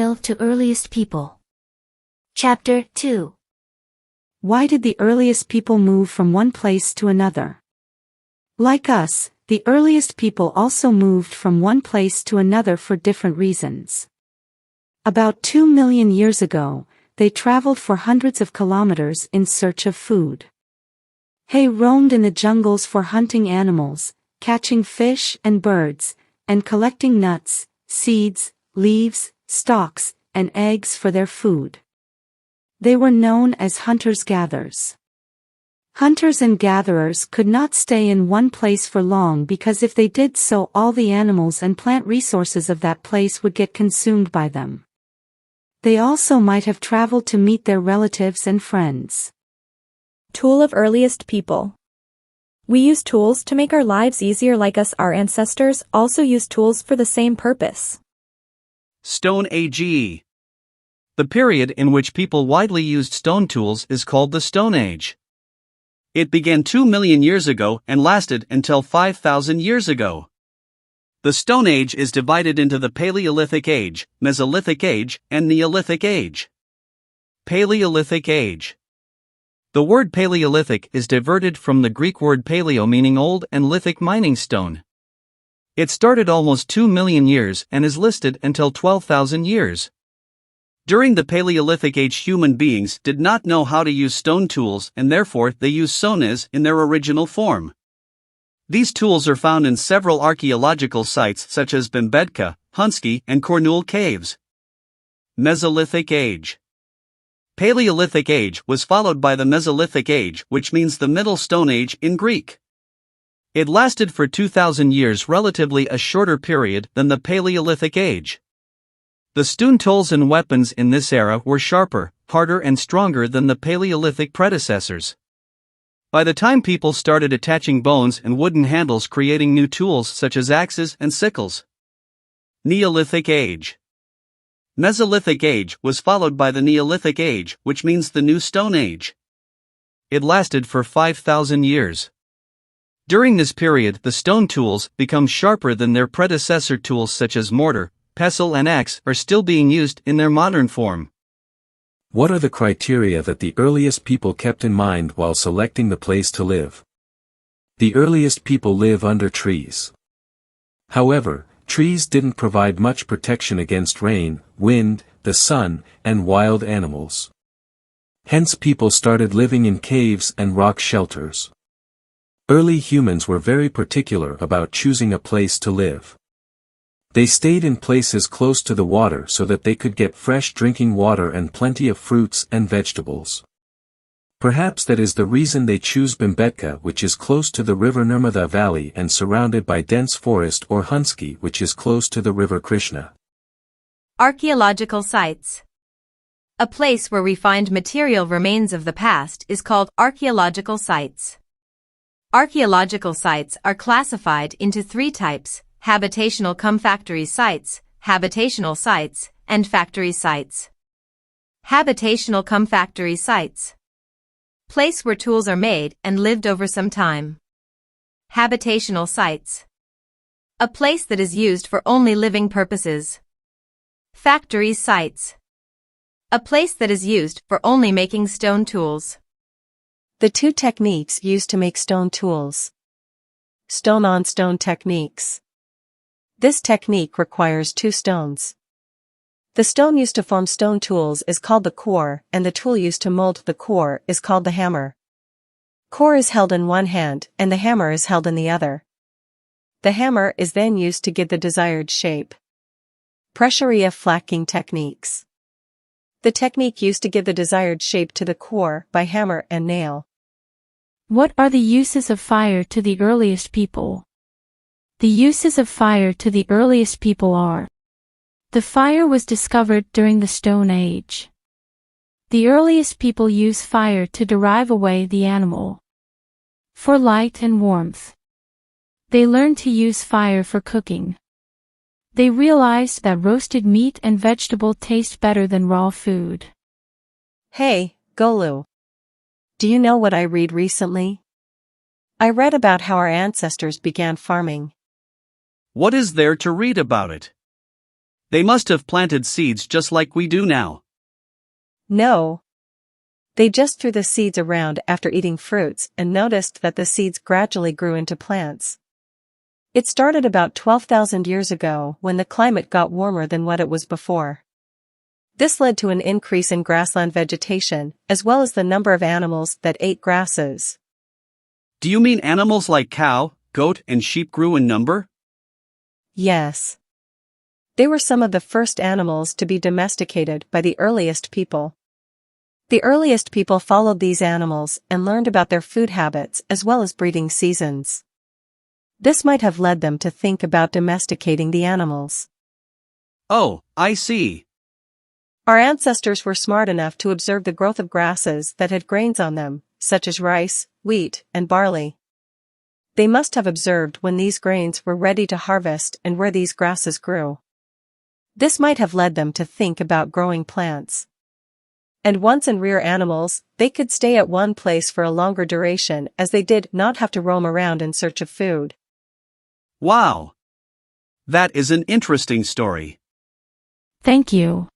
Delve to Earliest People. Chapter 2. Why did the earliest people move from one place to another? Like us, the earliest people also moved from one place to another for different reasons. About 2 million years ago, they traveled for hundreds of kilometers in search of food. They roamed in the jungles for hunting animals, catching fish and birds, and collecting nuts, seeds, leaves, stalks, and eggs for their food. They were known as hunters-gatherers. Hunters and gatherers could not stay in one place for long because if they did so, all the animals and plant resources of that place would get consumed by them. They also might have traveled to meet their relatives and friends. Tool of earliest people. We use tools to make our lives easier, like us. Our ancestors also used tools for the same purpose. Stone Age. The period in which people widely used stone tools is called the Stone Age. It began 2 million years ago and lasted until 5,000 years ago. The Stone Age is divided into the Paleolithic Age, Mesolithic Age, and Neolithic Age. Paleolithic Age. The word Paleolithic is diverted from the Greek word paleo, meaning old, and lithic, mining stone. It started almost 2 million years and is listed until 12,000 years. During the Paleolithic Age, human beings did not know how to use stone tools, and therefore they used stones in their original form. These tools are found in several archaeological sites such as Bimbetka, Hunski, and Kornul caves. Mesolithic Age. Paleolithic Age was followed by the Mesolithic Age, which means the Middle Stone Age in Greek. It lasted for 2,000 years, relatively a shorter period than the Paleolithic Age. The stone tools and weapons in this era were sharper, harder, and stronger than the Paleolithic predecessors. By the time people started attaching bones and wooden handles, creating new tools such as axes and sickles. Neolithic Age. Mesolithic Age was followed by the Neolithic Age, which means the New Stone Age. It lasted for 5,000 years. During this period, the stone tools become sharper than their predecessor. Tools such as mortar, pestle, and axe are still being used in their modern form. What are the criteria that the earliest people kept in mind while selecting the place to live? The earliest people live under trees. However, trees didn't provide much protection against rain, wind, the sun, and wild animals. Hence, people started living in caves and rock shelters. Early humans were very particular about choosing a place to live. They stayed in places close to the water so that they could get fresh drinking water and plenty of fruits and vegetables. Perhaps that is the reason they choose Bimbetka, which is close to the river Nirmada Valley and surrounded by dense forest, or Hunski, which is close to the river Krishna. Archaeological sites. A place where we find material remains of the past is called archaeological sites. Archaeological sites are classified into 3 types: habitational-cum-factory sites, habitational sites, and factory sites. Habitational-cum-factory sites. Place where tools are made and lived over some time. Habitational sites. A place that is used for only living purposes. Factory sites. A place that is used for only making stone tools. The 2 techniques used to make stone tools. Stone-on-stone techniques. This technique requires 2 stones. The stone used to form stone tools is called the core, and the tool used to mold the core is called the hammer. Core is held in one hand, and the hammer is held in the other. The hammer is then used to give the desired shape. Pressuria flacking techniques. The technique used to give the desired shape to the core by hammer and nail. What are the uses of fire to the earliest people? The uses of fire to the earliest people are: the fire was discovered during the Stone Age. The earliest people use fire to drive away the animal. For light and warmth. They learned to use fire for cooking. They realized that roasted meat and vegetable taste better than raw food. Hey, Golu. Do you know what I read recently? I read about how our ancestors began farming. What is there to read about it? They must have planted seeds just like we do now. No. They just threw the seeds around after eating fruits and noticed that the seeds gradually grew into plants. It started about 12,000 years ago when the climate got warmer than what it was before. This led to an increase in grassland vegetation, as well as the number of animals that ate grasses. Do you mean animals like cow, goat, and sheep grew in number? Yes. They were some of the first animals to be domesticated by the earliest people. The earliest people followed these animals and learned about their food habits as well as breeding seasons. This might have led them to think about domesticating the animals. Oh, I see. Our ancestors were smart enough to observe the growth of grasses that had grains on them, such as rice, wheat, and barley. They must have observed when these grains were ready to harvest and where these grasses grew. This might have led them to think about growing plants. And once in rear animals, they could stay at one place for a longer duration as they did not have to roam around in search of food. Wow! That is an interesting story. Thank you.